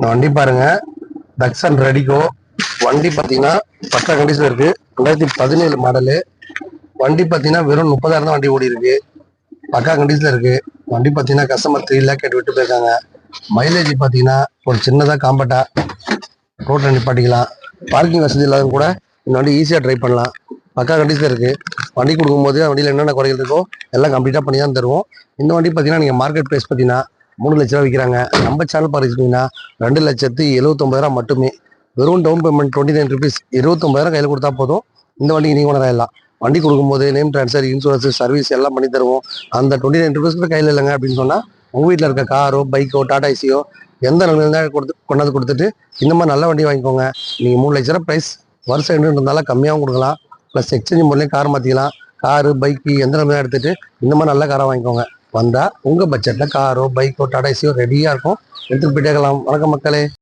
இந்த வண்டி பாருங்க, தக்ஸன் ரெடிகோ வண்டி பார்த்தீங்கன்னா பக்கா கண்டிஷன் இருக்கு. 2017 மாடலு. வண்டி பார்த்தீங்கன்னா வெறும் 30,000 தான் வண்டி ஓடி இருக்கு. பக்கா கண்டிஷன்ல இருக்கு. வண்டி பார்த்தீங்கன்னா கஸ்டமர் 3 லேக் கேட்டு விட்டு போயிருக்காங்க. மைலேஜ் பார்த்தீங்கன்னா ஒரு சின்னதாக காம்பேட்டா ரோட்டில் நிப்பாட்டிக்கலாம். பார்க்கிங் வசதி இல்லாத கூட இந்த வண்டி ஈஸியாக ட்ரைவ் பண்ணலாம். பக்கா கண்டிஷன் இருக்கு. வண்டி கொடுக்கும்போது வண்டியில் என்னென்ன குறைகள் இருக்கோ எல்லாம் கம்ப்ளீட்டாக பண்ணி தான் தருவோம். இந்த வண்டி பார்த்தீங்கன்னா நீங்கள் மார்க்கெட் ப்ரைஸ் பார்த்தீங்கன்னா 3 லட்ச ரூபா விற்கிறாங்க. நம்ம சேனல் பார்த்தீங்கன்னா 2,79,000 மட்டுமே. வெறும் டவுன் பேமெண்ட் 29 ருபீஸ், 29,000 கையில் கொடுத்தா போதும். இந்த வண்டிக்கு நீங்கள் ஓனராயிடலாம். வண்டி கொடுக்கும்போது நேம் ட்ரான்ஸ்ஃபர், இன்சூரன்ஸ், சர்வீஸ் எல்லாம் பண்ணி தருவோம். அந்த 29 ருபீஸ் கையில் இல்லைங்க அப்படின்னு சொன்னால் உங்கள் வீட்டில் இருக்க காரோ, பைக்கோ, டாடா ஏசியோ எந்த நிலையில தான் கொண்டாந்து கொடுத்துட்டு இந்த மாதிரி நல்ல வண்டி வாங்கிக்கோங்க. நீங்கள் 3 லட்ச ரூபா ப்ரைஸ் வருஷம் இருந்தாலும் கம்மியாகவும் கொடுக்கலாம். ப்ளஸ் எக்ஸ்சேஞ்ச் மூலியம் கார் மாற்றிக்கலாம். காரு, பைக்கு எந்த நிலைமையாக எடுத்துகிட்டு இந்த மாதிரி நல்ல காராக வாங்கிக்கோங்க. வந்தால் உங்கள் பட்ஜெட்டில் காரோ, பைக்கோ, டாடா ஏசியோ ரெடியாக இருக்கும். எடுத்துகிட்டு போயிட்டே இருக்கலாம். வணக்கம் மக்களே.